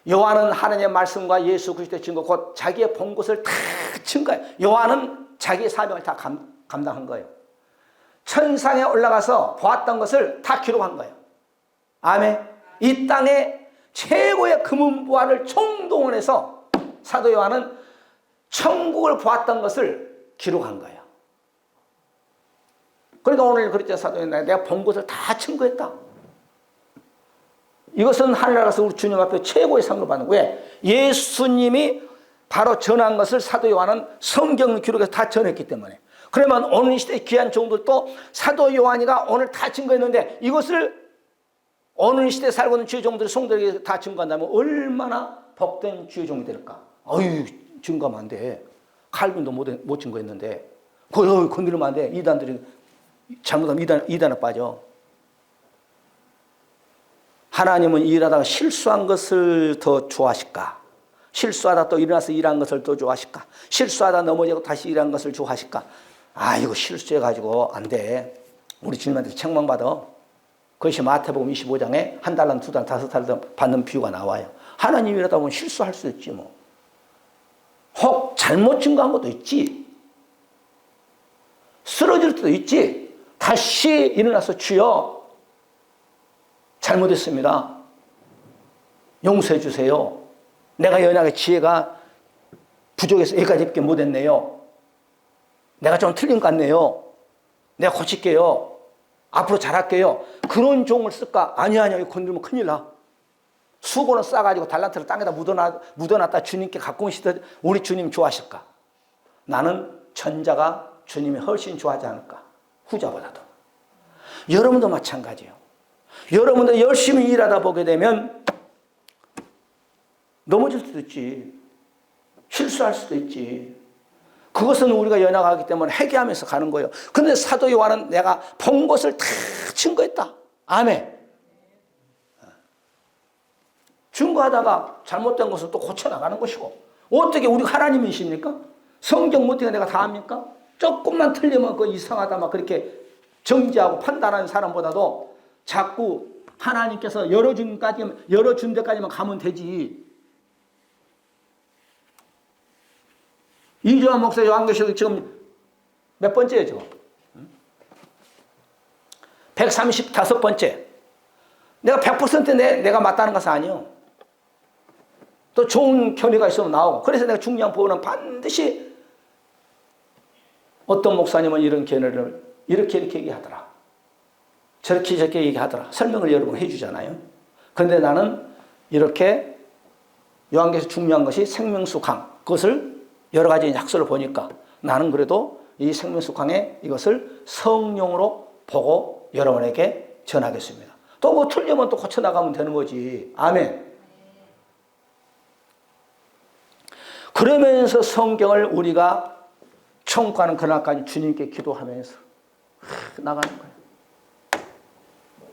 요한은 하나님의 말씀과 예수 그리스도의 증거 곧 자기의 본 것을 다 증거해요. 요한은 자기의 사명을 다 감당한 거예요. 천상에 올라가서 보았던 것을 다 기록한 거예요. 아멘. 이 땅에 최고의 금은보화를 총동원해서 사도 요한은 천국을 보았던 것을 기록한 거예요. 그러니까 오늘 그랬죠. 사도 요한, 내가 본 것을 다 증거했다. 이것은 하늘나라에서 우리 주님 앞에 최고의 상을 받는 거예요. 왜? 예수님이 바로 전한 것을 사도 요한은 성경 기록에서 다 전했기 때문에. 그러면 오늘 시대 귀한 종들도 사도 요한이가 오늘 다 증거했는데 이것을 오늘 시대에 살고 있는 주의 종들이 성도에게 다 증거한다면 얼마나 복된 주의 종이 될까? 어휴, 증거하면 안 돼. 칼빈도 못 증거했는데 그거 건드리면 안 돼. 이단들이 잘못하면 이단에 빠져. 하나님은 일하다가 실수한 것을 더 좋아하실까? 실수하다 또 일어나서 일한 것을 더 좋아하실까? 실수하다 넘어지고 다시 일한 것을 좋아하실까? 아, 이거 실수해가지고 안 돼. 우리 주님한테 책망받아. 그것이 마태복음 25장에 한 달란, 두 달, 5달 받는 비유가 나와요. 하나님 일하다 보면 실수할 수 있지 뭐. 혹 잘못 증거한 것도 있지. 쓰러질 때도 있지. 다시 일어나서 주여 잘못했습니다. 용서해 주세요. 내가 연약의 지혜가 부족해서 여기까지 못했네요. 내가 좀 틀린 것 같네요. 내가 고칠게요. 앞으로 잘할게요. 그런 종을 쓸까? 아니야. 이거 건들면 큰일 나. 수고는 싸가지고 달란트를 땅에다 묻어놨다 주님께 갖고 오시듯 우리 주님 좋아하실까? 나는 전자가 주님이 훨씬 좋아하지 않을까? 후자보다도. 여러분도 마찬가지예요. 여러분도 열심히 일하다 보게 되면 넘어질 수도 있지. 실수할 수도 있지. 그것은 우리가 연약하기 때문에 회개하면서 가는 거예요. 그런데 사도 요한은 내가 본 것을 다 증거했다. 아멘. 증거하다가 잘못된 것을 또 고쳐나가는 것이고. 어떻게 우리가 하나님이십니까? 성경 못되게 내가 다 합니까? 조금만 틀리면 그 이상하다 막 그렇게 정지하고 판단하는 사람보다도 자꾸 하나님께서 열어준 데까지만 가면 되지. 이주환 목사 요한계시록 지금 몇 번째예요, 지금? 135번째. 내가 100% 내가 맞다는 것은 아니요. 또 좋은 견해가 있으면 나오고. 그래서 내가 중요한 부분은 반드시 어떤 목사님은 이런 견해를 이렇게 얘기하더라. 저렇게 얘기하더라. 설명을 여러 번 해주잖아요. 그런데 나는 이렇게 요한계시록 중요한 것이 생명수 강. 그것을 여러 가지 약속을 보니까 나는 그래도 이 생명수 강에 이것을 성령으로 보고 여러분에게 전하겠습니다. 또 뭐 틀리면 또 고쳐나가면 되는 거지. 아멘. 그러면서 성경을 우리가 청구하는 그날까지 주님께 기도하면서 나가는 거예요.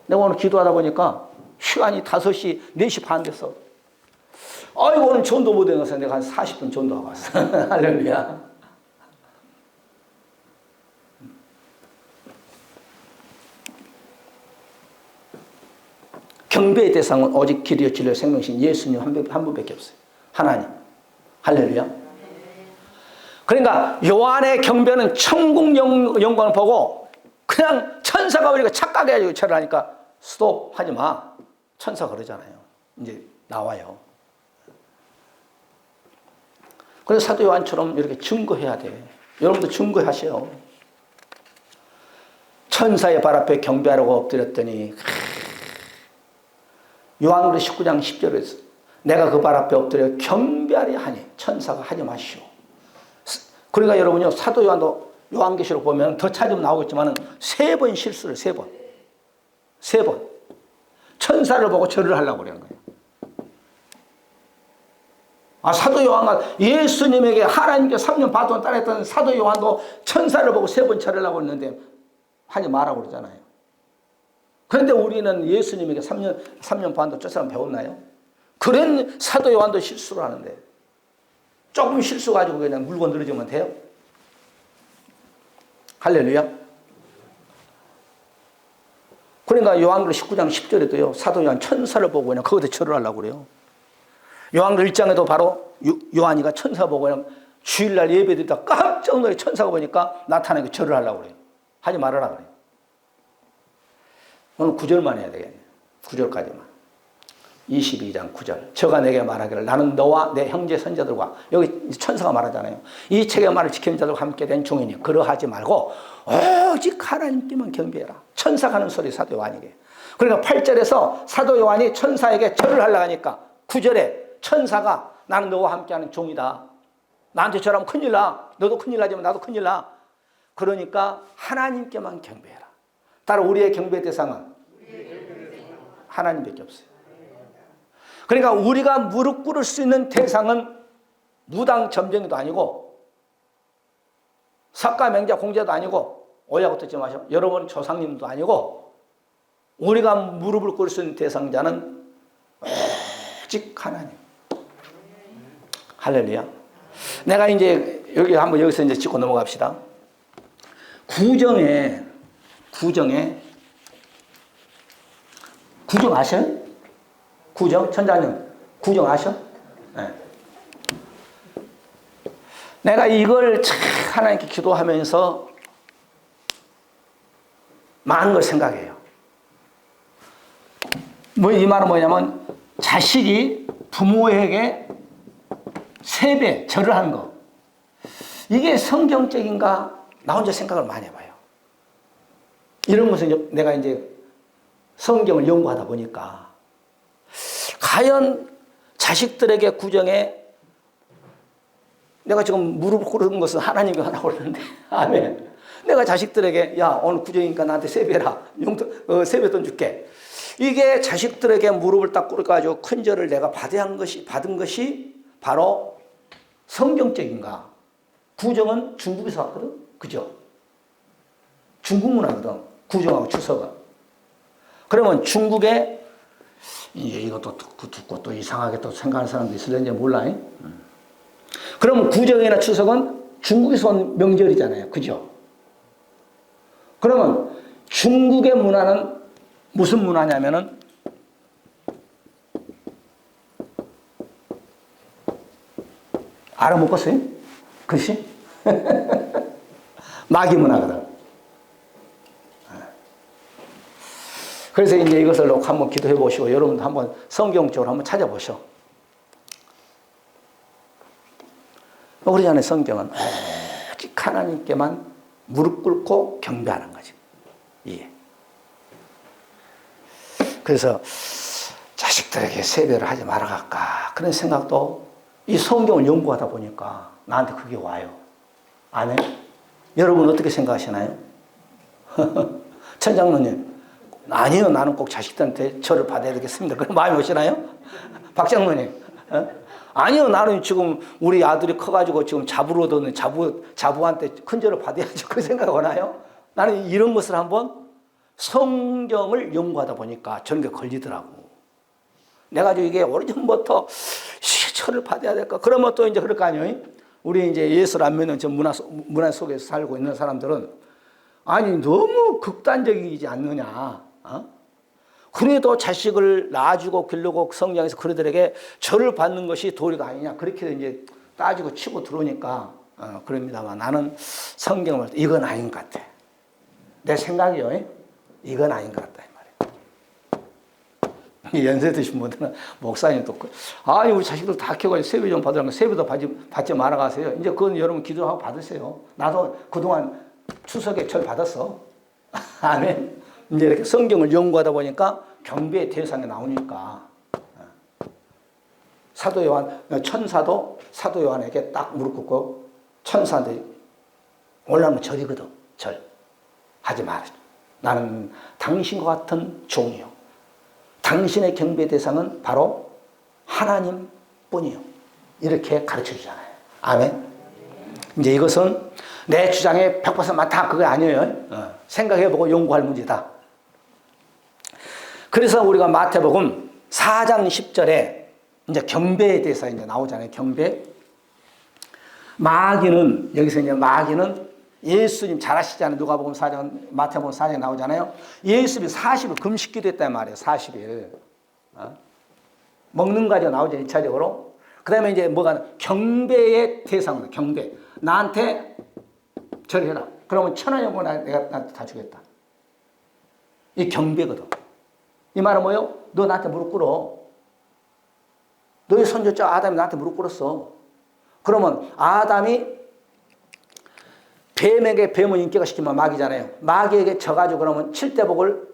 내가 오늘 기도하다 보니까 시간이 5시, 4시 반 됐어. 아이고, 오늘 전도 못 해서 내가 한 40분 전도하고 왔어. 할렐루야. 경배의 대상은 오직 길이요 진리요 생명신 예수님 한 분밖에 없어요. 하나님. 할렐루야. 그러니까 요한의 경배는 천국 영광을 보고 그냥 천사가 우리가 착각해가지고 절을 하니까 스톱 하지 마. 천사가 그러잖아요. 이제 나와요. 그래서 사도 요한처럼 이렇게 증거해야 돼. 여러분도 증거하세요. 천사의 발 앞에 경배하라고 엎드렸더니 요한계시록 19장 10절에 내가 그 발 앞에 엎드려 경배하려 하니 천사가 하지 마시오. 그러니까 여러분요, 사도 요한도 요한계시록 보면 더 찾으면 나오겠지만 3번 실수를 3번. 천사를 보고 절을 하려고 그러는 거예요. 사도 요한은 예수님에게 하나님께 3년 반 동안 따랐던 사도 요한도 천사를 보고 3번 절을 하고 있는데 하지 말라고 그러잖아요. 그런데 우리는 예수님에게 3년 반도 저 사람 배웠나요? 그런 사도 요한도 실수를 하는데 조금 실수 가지고 그냥 물건 늘어지면 돼요? 할렐루야. 그러니까 요한계시록 19장 10절에도요, 사도 요한 천사를 보고 그냥 거기다 절을 하려고 그래요. 요한계시록 1장에도 바로 요한이가 천사 보고 그냥 주일날 예배드리다 깜짝 놀래 천사가 보니까 나타나게 절을 하려고 그래요. 하지 말아라 그래요. 오늘 9절만 해야 되겠네. 9절까지만. 22장 9절. 저가 내게 말하기를 나는 너와 내 형제 선자들과, 여기 천사가 말하잖아요. 이 책의 말을 지키는 자들과 함께 된 종이니 그러하지 말고 오직 하나님께만 경배해라. 천사가 하는 소리 사도 요한에게. 그러니까 8절에서 사도 요한이 천사에게 절을 하려고 하니까 9절에 천사가 나는 너와 함께하는 종이다. 나한테 절하면 큰일 나. 너도 큰일 나지만 나도 큰일 나. 그러니까 하나님께만 경배해라. 따라 우리의 경배 대상은 하나님밖에 없어요. 그러니까 우리가 무릎 꿇을 수 있는 대상은 무당 점쟁이도 아니고 석가 맹자 공자도 아니고 오야고 듣지 마시고 여러분 조상님도 아니고 우리가 무릎을 꿇을 수 있는 대상자는 오직 하나님. 할렐루야. 내가 이제 여기서 이제 짚고 넘어갑시다. 구정 아셔요? 구정? 천자님, 구정 아셔? 네. 내가 이걸 참 하나님께 기도하면서 많은 걸 생각해요. 이 말은 뭐냐면 자식이 부모에게 세배, 절을 하는 거. 이게 성경적인가? 나 혼자 생각을 많이 해봐요. 이런 것은 내가 이제 성경을 연구하다 보니까 과연 자식들에게 구정에 내가 지금 무릎 꿇은 것은 하나님이 하라고 그러는데 아멘. 내가 자식들에게 야 오늘 구정이니까 나한테 세배라 세뱃돈 줄게. 이게 자식들에게 무릎을 딱 꿇어가지고 큰 절을 내가 받은 것이 바로 성경적인가? 구정은 중국에서 왔거든, 그죠? 중국 문화거든, 구정하고 추석은. 그러면 중국에 이제 이것도 듣고 또 이상하게 또 생각하는 사람도 있을는지 몰라. 그러면 구정이나 추석은 중국에서 온 명절이잖아요, 그죠? 그러면 중국의 문화는 무슨 문화냐면은 알아먹었어요? 글씨? 마귀 문화거든. 그래서 이제 이것을 놓고 한번 기도해 보시고 여러분도 한번 성경적으로 한번 찾아보셔. 그러잖아요, 성경은 오직 하나님께만 무릎 꿇고 경배하는 거지. 예. 그래서 자식들에게 세배를 하지 말아갈까 그런 생각도 이 성경을 연구하다 보니까 나한테 그게 와요. 아멘. 여러분 어떻게 생각하시나요? 천장로님, 아니요, 나는 꼭 자식들한테 절을 받아야 되겠습니다. 그런 마음이 오시나요? 박장로님, 아니요, 나는 지금 우리 아들이 커가지고 지금 자부로 얻는 자부한테 큰 절을 받아야죠. 그 생각 오나요? 나는 이런 것을 한번 성경을 연구하다 보니까 저런 게 걸리더라고. 내가 이게 오래전부터 절을 받아야 될까? 그러면 또 이제 그럴 거 아니에요? 우리 이제 예수를 안 믿는 저 문화 속에서 살고 있는 사람들은 아니, 너무 극단적이지 않느냐? 그래도 자식을 낳아주고 기르고 성장해서 그들에게 절을 받는 것이 도리가 아니냐? 그렇게 이제 따지고 치고 들어오니까 그럽니다만 나는 성경을 볼 때 이건 아닌 것 같아. 내 생각이요. 이건 아닌 것 같다. 연세 드신 분들은 목사님 또 아니 우리 자식들 다 키워가지고 세배 좀 받으라면 세배도 받지 말아가세요. 이제 그건 여러분 기도하고 받으세요. 나도 그동안 추석에 절 받았어. 아멘. 이제 이렇게 성경을 연구하다 보니까 경배의 대상이 나오니까 사도 요한 천사도 사도 요한에게 딱 무릎 꿇고 천사한테 올라오면 절이거든. 절 하지 마라. 나는 당신과 같은 종이요. 당신의 경배 대상은 바로 하나님뿐이요. 이렇게 가르쳐 주잖아요. 아멘. 이제 이것은 내 주장에 100% 맞다 그거 아니에요. 생각해보고 연구할 문제다. 그래서 우리가 마태복음 4장 10절에 이제 경배에 대해서 이제 나오잖아요. 경배. 여기서 이제 마귀는 예수님 잘 아시잖아요. 누가복음 4장, 마태복음 4장에 나오잖아요. 예수님이 40일 금식 기도했단 말이에요. 40일. 먹는 가지고 나오죠. 1차적으로. 그 다음에 이제 뭐가 경배의 대상으로 경배. 나한테 절해라. 그러면 1,000원이면 내가 나한테 다 주겠다. 이 경배거든. 이 말은 뭐예요? 너 나한테 무릎 꿇어. 너의 선조자 아담이 나한테 무릎 꿇었어. 그러면 아담이 뱀에게 뱀은 인격화 시키면 마귀잖아요. 마귀에게 져가지고 그러면 7대복을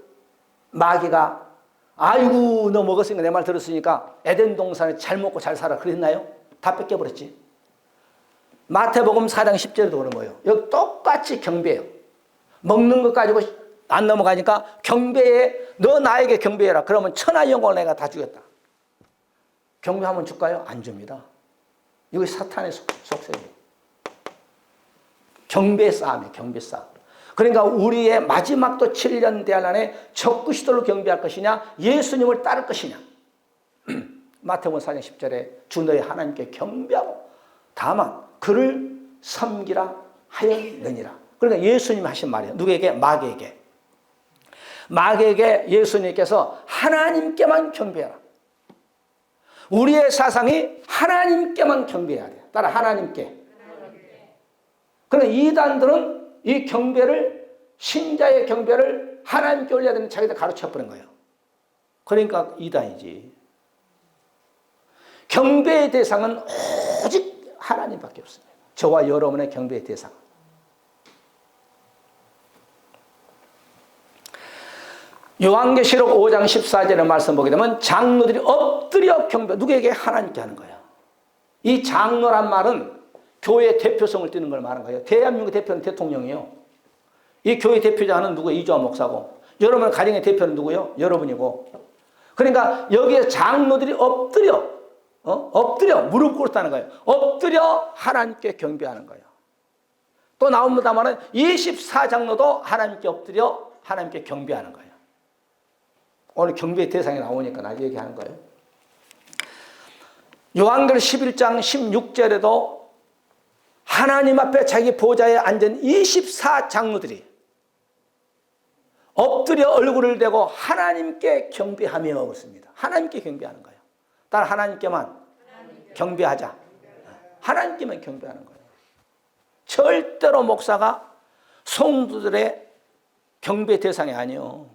마귀가 아이고 너 먹었으니까 내 말 들었으니까 에덴 동산에 잘 먹고 잘 살아 그랬나요? 다 뺏겨버렸지. 마태복음 4장 10절에도 그런 거예요. 여기 똑같이 경배해요. 먹는 것 가지고 안 넘어가니까 경배해. 너 나에게 경배해라. 그러면 천하 영광을 내가 다 주겠다. 경배하면 줄까요? 안 줍니다. 이거 사탄의 속셈이에요. 경배 싸움이에요. 경배 싸움. 그러니까 우리의 마지막도 7년 대할 안에 적그리스도를 경배할 것이냐, 예수님을 따를 것이냐. 마태복음 4장 10절에 주 너희 하나님께 경배하고 다만 그를 섬기라 하였느니라. 그러니까 예수님이 하신 말이에요. 누구에게? 마귀에게. 마귀에게 예수님께서 하나님께만 경배하라. 우리의 사상이 하나님께만 경배해야 돼요. 따라 하나님께. 그러나 이단들은 이 경배를, 신자의 경배를 하나님께 올려야 되는 자기들 가르쳐버린 거예요. 그러니까 이단이지. 경배의 대상은 오직 하나님밖에 없습니다. 저와 여러분의 경배의 대상은. 요한계시록 5장 14절의 말씀 보게 되면 장로들이 엎드려 경배, 누구에게? 하나님께 하는 거예요. 이 장로란 말은 교회의 대표성을 띠는 걸 말하는 거예요. 대한민국 대표는 대통령이요. 이 교회 대표자는 누구예요? 이주환 목사고. 여러분 가정의 대표는 누구예요? 여러분이고. 그러니까 여기에 장로들이 엎드려 무릎 꿇었다는 거예요. 엎드려 하나님께 경배하는 거예요. 또 나옵니다만 24장로도 하나님께 엎드려 하나님께 경배하는 거예요. 오늘 경배의 대상이 나오니까 나 얘기하는 거예요. 요한계시록 11장 16절에도 하나님 앞에 자기 보좌에 앉은 24장로들이 엎드려 얼굴을 대고 하나님께 경배하며 그렇습니다. 하나님께 경배하는 거예요. 따라 하나님께만 경배하자. 하나님께만 경배하는 거예요. 절대로 목사가 성도들의 경배 대상이 아니에요.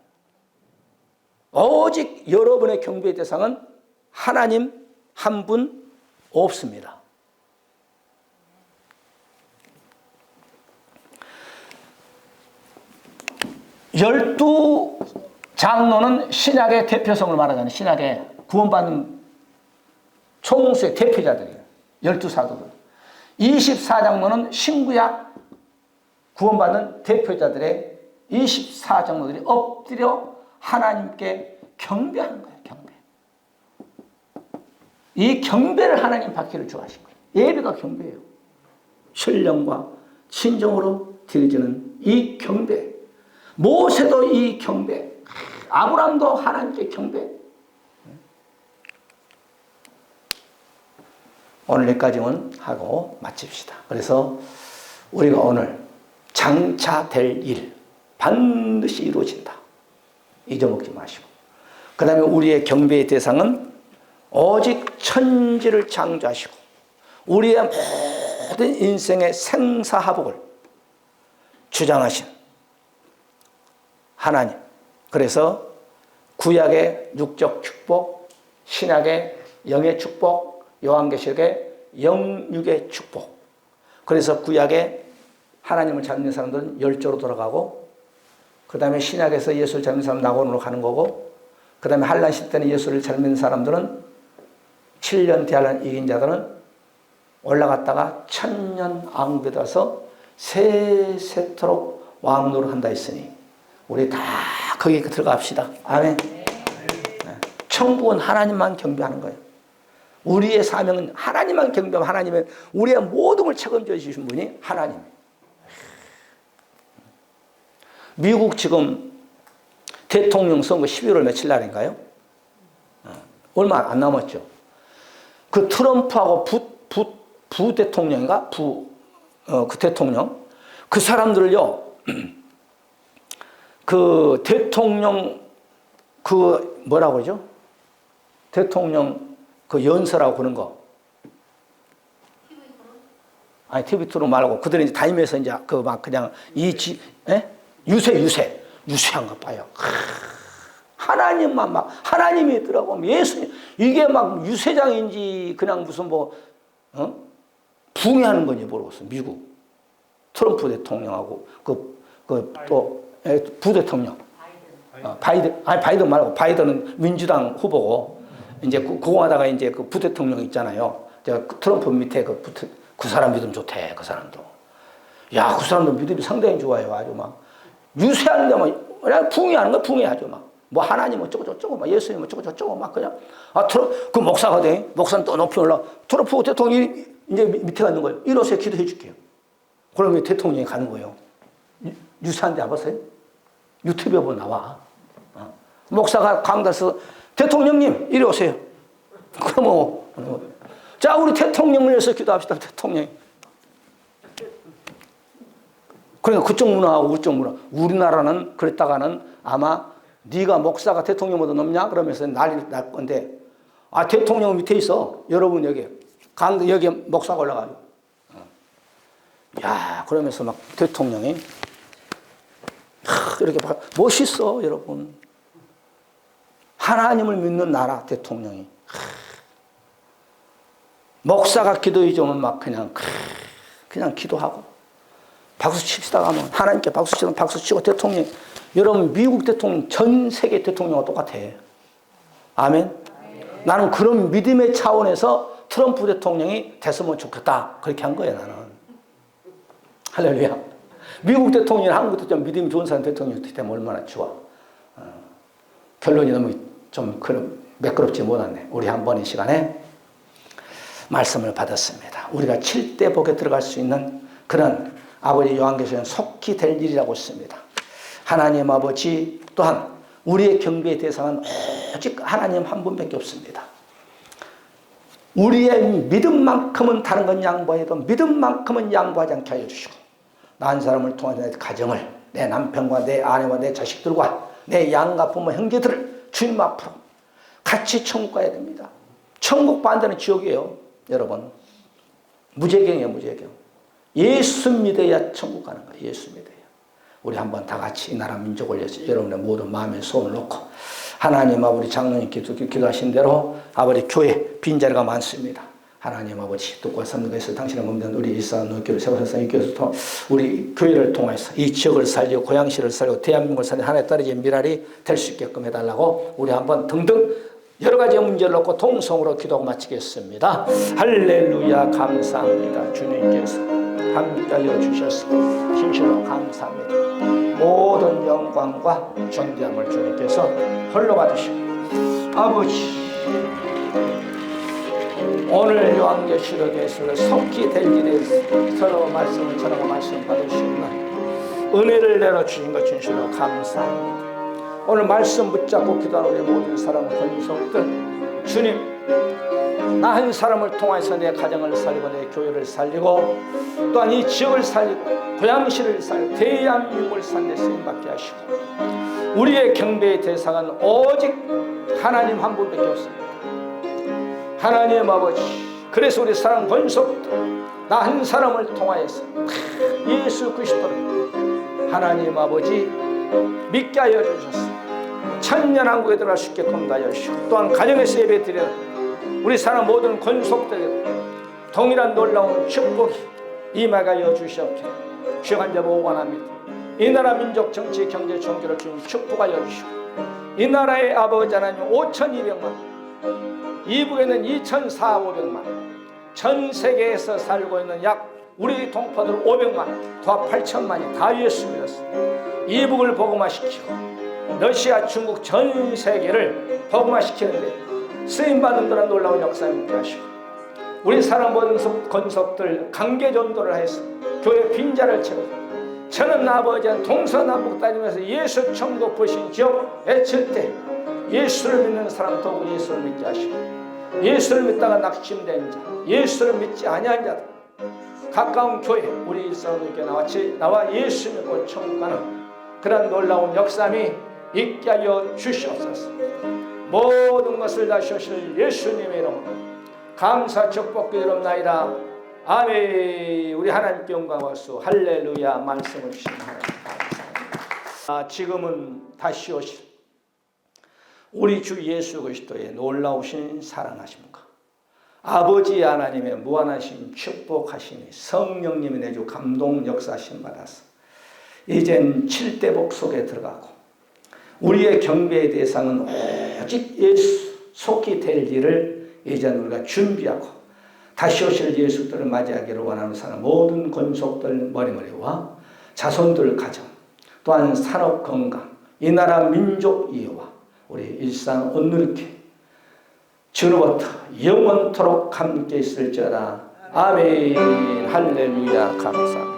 오직 여러분의 경배의 대상은 하나님 한 분 없습니다. 열두 장로는 신약의 대표성을 말하잖아요. 신약의 구원받는 총수의 대표자들이에요. 12사도들. 24장로는 신구약 구원받는 대표자들의 24장로들이 엎드려 하나님께 경배하는 거예요. 경배. 이 경배를 하나님 받기를 좋아하신 거예요. 예배가 경배예요. 신령과 신정으로 드려지는 이 경배. 모세도 이 경배. 아브라함도 하나님께 경배. 오늘 여기까지만 하고 마칩시다. 그래서 우리가 오늘 장차될 일 반드시 이루어진다. 잊어먹지 마시고. 그 다음에 우리의 경배의 대상은 오직 천지를 창조하시고 우리의 모든 인생의 생사화복을 주장하신 하나님. 그래서 구약의 육적 축복, 신약의 영의 축복, 요한계시록의 영육의 축복. 그래서 구약에 하나님을 찾는 사람들은 열조로 돌아가고, 그 다음에 신약에서 예수를 찾는 사람 낙원으로 가는 거고, 그 다음에 한란 시대는 예수를 찾는 사람들은 7년 대환란 이긴 자들은 올라갔다가 천년 왕국에 들어서 세세토록 왕노를 한다 했으니 우리 다 거기에 들어갑시다. 아멘. 천국은 하나님만 경배하는 거예요. 우리의 사명은 하나님만 경배하면 하나님은 우리의 모든 걸 책임져 주신 분이 하나님. 미국 지금 대통령 선거 12월 며칠 날인가요? 얼마 안 남았죠. 그 트럼프하고 부 대통령인가? 그 대통령. 그 사람들을요, 그 대통령, 그 뭐라고 그러죠? 대통령 그 연설하고 그런 거. 아니, TV 토론 말고 그들이 이제 다니면서 이제 그 막 그냥 유세한 거 봐요. 하나님만 막, 하나님이 있더라고. 예수님. 이게 막 유세장인지 그냥 무슨 붕해하는 건지 모르겠어. 미국. 트럼프 대통령하고 또 부대통령. 바이든 말고 바이든은 민주당 후보고, 이제 공화당에 이제 그 부대통령 있잖아요. 트럼프 밑에 그 사람 믿음 좋대, 그 사람도. 야, 그 사람도 믿음이 상당히 좋아요. 아주 막. 유세하는데 막, 그냥 붕해하는 거야, 붕해 아주 막. 뭐 하나님 어쩌고저쩌고, 막 예수님 어쩌고저쩌고, 막 그냥. 그 목사가 돼. 목사는 또 높이 올라. 트럼프 대통령이 이제 밑에 가는 거예요. 이러세요, 기도해 줄게요. 그러면 대통령이 가는 거예요. 유세하는데 와보세요. 유튜브에 보면 나와. 목사가 강단에서 대통령님, 이리 오세요. 그럼 자, 우리 대통령을 위해서 기도합시다, 대통령. 그러니까 그쪽 문화하고 우쪽 문화. 우리나라는 그랬다가는 아마 네가 목사가 대통령보다 높냐? 그러면서 난리를 날 건데, 대통령 밑에 있어. 여러분 여기. 여기 목사가 올라가요. 야, 그러면서 막 대통령이 이렇게 멋있어, 여러분. 하나님을 믿는 나라 대통령이. 목사가 기도해 주면 막 그냥 기도하고 박수 칩시다 하면 하나님께 박수 치면 박수 치고 대통령. 여러분 미국 대통령 전 세계 대통령과 똑같아. 아멘. 나는 그런 믿음의 차원에서 트럼프 대통령이 됐으면 좋겠다. 그렇게 한 거예요, 나는. 할렐루야. 미국 대통령이 한국 대통령 믿음이 좋은 사람 대통령이 되면 얼마나 좋아. 결론이 너무 좀 매끄럽지 못하네. 우리 한 번의 시간에 말씀을 받았습니다. 우리가 7대 복에 들어갈 수 있는 그런 아버지 요한계시록은 속히 될 일이라고 했습니다. 하나님 아버지 또한 우리의 경배의 대상은 오직 하나님 한 분밖에 없습니다. 우리의 믿음만큼은 다른 건 양보해도 믿음만큼은 양보하지 않게 하여 주시고 나 한 사람을 통해서 내 가정을 내 남편과 내 아내와 내 자식들과 내 양가 부모 형제들을 주님 앞으로 같이 천국 가야 됩니다. 천국 반대는 지옥이에요. 여러분 무제경이에요. 무제경. 예수 믿어야 천국 가는 거예요. 예수 믿어야. 우리 한번 다 같이 이 나라 민족을 위해서 여러분의 모든 마음에 손을 놓고 하나님 아버지 장로님 기도하신 대로 아버지 교회 빈자리가 많습니다. 하나님 아버지 뜻과 선능에서 당신의 몸된 우리 일산 교회 세워서 이 교회에서 우리 교회를 통해서 이 지역을 살리고 고양시를 살리고 대한민국을 살리고 하나에 떨어진 미랄이 될 수 있게끔 해달라고 우리 한번 등등 여러 가지 문제를 놓고 동성으로 기도하고 마치겠습니다. 할렐루야. 감사합니다. 주님께서 함께하여 주셔서 진실로 감사합니다. 모든 영광과 존귀함을 주님께서 홀로 받으시고 아버지 오늘 요한계시록에서 속히 될 일에 서로 말씀을 전하고 말씀 받으시는 은혜를 내려주신 것 진실로 감사합니다. 오늘 말씀 붙잡고 기도하는 우리 모든 사람 권속들 주님 나 한 사람을 통해서 내 가정을 살리고 내 교회를 살리고 또한 이 지역을 살리고 고양시를 살리고 대한민국을 살리는 쓰임받게 하시고 우리의 경배의 대상은 오직 하나님 한 분밖에 없습니다. 하나님 아버지 그래서 우리 사랑 권속들 나 한 사람을 통하여서 예수 그리스도를 하나님 아버지 믿게 하여 주셔서 천년왕국에 들어갈 수 있게끔 하여 주시고 또한 가정에서 예배 드리는 우리 사람 모든 권속들에게 동일한 놀라운 축복이 임하게 하여 주시옵게 주여 간절히 원합니다. 이 나라 민족 정치 경제 종교를 주님 축복하여 주시고 이 나라의 아버지 하나님 5,200만 이북에는 2,400~500만 전 세계에서 살고 있는 약 우리 동포들 500만 더 8천만이 다 예수 믿었습니다. 이북을 복음화시키고 러시아 중국 전 세계를 복음화시키는데 쓰임받는 그런 놀라운 역사를 있게 하시고 우리 사람 모든 권속들 강개전도를 해서 교회 빈자를 채우고 저는 아버지한 동서남북 다니면서 예수 천국 보신 지역 외칠 때 예수를 믿는 사람 더욱 예수를 믿게 하시고 예수를 믿다가 낙심된 자 예수를 믿지 아니한 자들 가까운 교회 우리 일상교회 나와 예수 믿고 천국 가는 그런 놀라운 역사함이 있게 하여 주시옵소서. 모든 것을 다시오실 예수님의 이름으로 감사 축복 드리옵나이다. 아멘. 우리 하나님께 영광과 수 할렐루야. 말씀을 주신 하나님 감사합니다. 지금은 다시 오실 우리 주 예수 그리스도의 놀라우신 사랑하심과 아버지 하나님의 무한하신 축복하심이 성령님이 내주 감동 역사하심 받아서 이젠 7대 복 속에 들어가고 우리의 경배의 대상은 오직 예수 속히 될 일을 이제 우리가 준비하고 다시 오실 예수들을 맞이하기를 원하는 사람 모든 권속들 머리머리와 자손들 가정 또한 산업 건강 이 나라 민족 이해와 우리 일상 온누리교회 지금부터 영원토록 함께 있을지어다. 아멘. 할렐루야. 감사합니다.